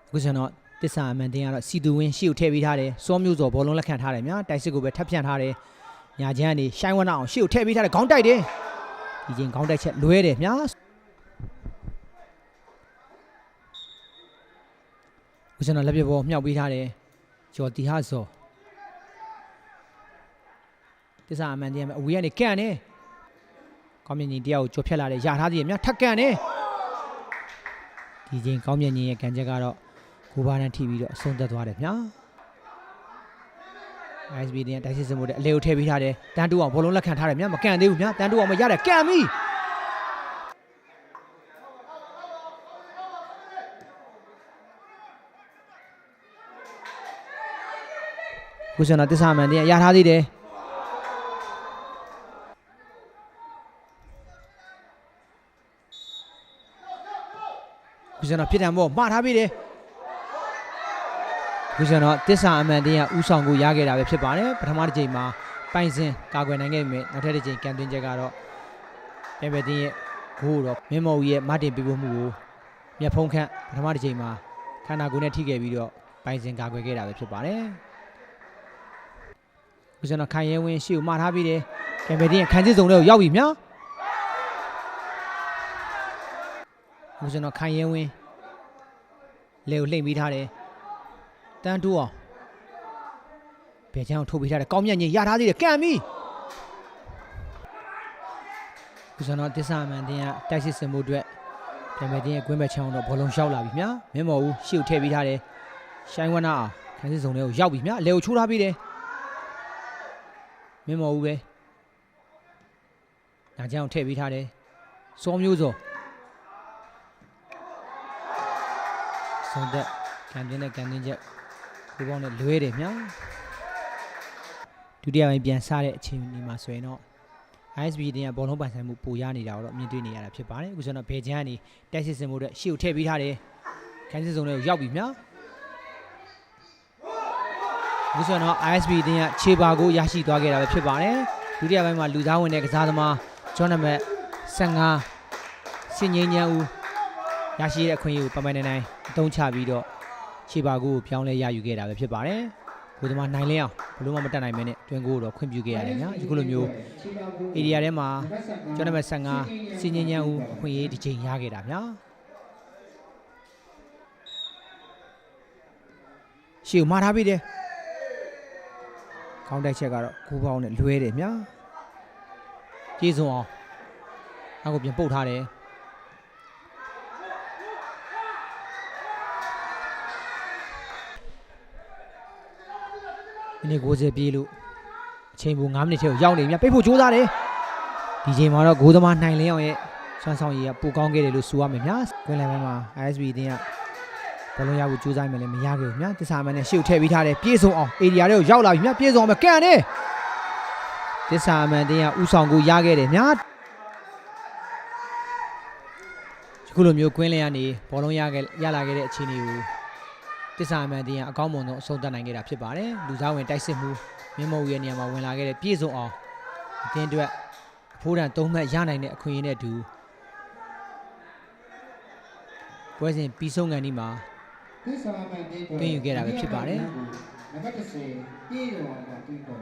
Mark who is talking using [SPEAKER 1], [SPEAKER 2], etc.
[SPEAKER 1] အခုကျွန်တော်တစ္ဆာအမှန်တင်ကတော့စီတူဝင်းရှေ့ကိုထည့်ပေးထားတယ်စောမျိုးစော်ဘောလုံးလက်ခံထားတယ်များတိုက်စစ်ကိုပဲထပ်ဖြန့်ထားတယ်ညာချမ်းကနေရှိုင်းဝနအောင်ရှေ့ကိုထည့်ပေးထားတယ်ခေါင်းတိုက်တယ်ဒီချိန်ခေါင်းတိုက်ချက်လွဲတယ်များအခုကျွန်တော်လက်ပြဘောမြောက်ပေးထားတယ်ကျော်တီဟာစောတစ္ဆာအမှန်တင်အဝေးကနေကန်တယ်ကောင်းမြင့်ကြီးတရားကိုကြော်ဖြတ်လာတယ်ရထားသေးတယ်များထပ်ကန်တယ်ဒီချိန်ကောင်းမြင့်ကြီးရဲ့ကန်ချက်ကတော့ကိုဘာနဲ့ထိပြီးတော့အဆုံးသက်သွားတယ်ဗျာ ISB တင်တိုက်စစ်စမှုတဲ့အလေကိုထည့်ပေးထားတယ်တန်းတူအောင်ဘောလုံးလက်ခံထားတယ်ဗျာမကန်သေးဘူးဗျာတန်းတူအောင်မရတယ်ကန်ပြီခုစနာတစ္ဆာမန်တင်ရထားသေးတယ်ခုစနာဖြစ်တယ်မို့မှားထားပြီတယ်ခုကျွန်တော်တစ္ဆာအမှန်တင်ကဥဆောင်ကိုရခဲ့တာပဲဖြစ်ပါတယ်ပထမတစ်ချိန်မှာပိုင်စင်ကာကွယ်နိုင်ခဲ့ပေမဲ့နောက်ထပ်တစ်ချိန်ကန်သွင်းချက်ကတော့ပြန်ပဲတင်ရဲ့ဂိုးတော့မင်းမော်ဦးရဲ့မတင်ပြဖို့မှုကိုမျက်ဖုံးခန့်ပထမတစ်ချိန်မှာခန္ဓာကိုယ်နဲ့ထိခဲ့ပြီးတော့ပိုင်စင်ကာကွယ်ခဲ့တာပဲဖြစ်ပါတယ်ခုကျွန်တော်ခိုင်ရဲဝင်းရှေ့ကိုမှားထားပြီးတယ်ပြန်ပဲတင်ရဲ့ခန်းစစ်စုံတွေကိုရောက်ပြီများခုကျွန်တော်ခိုင်ရဲဝင်းလေကိုလှိမ့်ပြီးထားတယ်တန်းတူအောင်ဘယ်ချမ်းကိုထုတ်ပေးထားတယ်ကောင်းမြတ်ကြီးရထားသေးတယ်ကန်ပြီခုကျွန်တော်တစ္ဆာအမှန်တင်ကတိုက်စစ်စင်မှုအတွက်ပြန်ပဲတင်ရဲ့ကွင်းဘက်ချောင်းတော့ဘောလုံးလျှောက်လာပြီမြာမင်းမော်ဦးရှေ့ကိုထည့်ပေးထားတယ်ရှိုင်းဝနအောင်ခန်းစစ်စုံတွေကိုရောက်ပြီမြာအလေကိုချိုးထားပြီးတယ်မင်းမော်ဦးပဲညာချမ်းကိုထည့်ပေးထားတယ်စောမျိုးစောစုံသက်ကန်တင်းနဲ့ကန်တင်းချက်ကိုပေါင်းနဲ့လွဲတယ်များဒုတိယပိုင်းပြန်စားတဲ့အချိန်ဒီမှာဆိုရင်တော့ ISB တင်ကဘောလုံးပိုင်ဆိုင်မှုပိုရနေတာတော့မြင်တွေ့နေရတာဖြစ်ပါတယ်အခုကျွန်တော်ဘယ်ချမ်းကနေတိုက်စစ်စင်မှုအတွက်ရှေ့ကိုထည့်ပေးထားတယ်ခန်းစစ်စုံတွေကိုရောက်ပြီများအခုကျွန်တော် ISB တင်ကခြေပါကိုရရှိသွားခဲ့တာပဲဖြစ်ပါတယ်ဒုတိယပိုင်းမှာလူသားဝင်တဲ့ကစားသမားဂျွန်နံပါတ်15စင်ငိမ့်ညံဦးရရှိတဲ့အခွင့်အရေးကိုပိုင်နိုင်အသုံးချပြီးတော့ခြေပါကိုပြောင်းလဲရယူခဲ့တာပဲဖြစ်ပါတယ်ကိုသမားနိုင်လင်းအောင်ဘလို့မှမတက်နိုင်မဲနဲ့တွင်ကိုတော့ခွင့်ပြုခဲ့ရတယ်ညာဒီလိုမျိုး area ထဲမှာကျွန်တော်နံပါတ်15စင်ငင်းညံဦးခွင့်ရေးဒီချိန်ရခဲ့တာညာရှေ့မှားထားပြီတယ်ခေါင်းတိုက်ချက်ကတော့ကိုပေါင်းနဲ့လွဲတယ်ညာပြေဆုံးအောင်နောက်ကိုပြန်ပုတ်ထားတယ်မိနစ်90ပြည့်လို့အချိန်ပို9မိနစ်ထဲကိုရောက်နေပြီပိတ်ဖို့ကြိုးစားတယ်ဒီချိန်မှာတော့ဂိုးသမားနိုင်လင်းအောင်ရဲ့ဆွမ်းဆောင်ရည်ကပိုကောင်းခဲ့တယ်လို့ဆိုရမယ်များကွင်းလယ်ပိုင်းမှာ ISB တင်ကဘောလုံးရဖို့ကြိုးစားမယ်လည်းမရခဲ့ဘူးများတစ္ဆာမန်နဲ့ရှေ့ကိုထည့်ပေးထားတယ်ပြေဆုံးအောင် area တွေကိုရောက်လာပြီများပြေဆုံးအောင်ကန်တယ်တစ္ဆာမန်တင်ကဥဆောင်ကိုရခဲ့တယ်များဒီလိုမျိုးကွင်းလယ်ကနေဘောလုံးရလာခဲ့တဲ့အခြေအနေကိုတစ္ဆာအမှန်တင်ကအကောင်းမွန်ဆုံးအဆုံးသတ်နိုင်ခဲ့တာဖြစ်ပါတယ်လူသားဝင်တိုက်စစ်မှုမင်းမော်ဦးရဲ့နေရာမှာဝင်လာခဲ့တဲ့ပြေဆုံးအောင်အတင်းအတွက်အဖိုးတန်3မှတ်ရနိုင်တဲ့အခွင့်အရေးနဲ့အတူပွဲစဉ်ပြီးဆုံးကန်ဒီမှာတွင်းယူခဲ့တာပဲဖြစ်ပါတယ်နံပါတ်10ပြေးတော်ကတွင်းတော်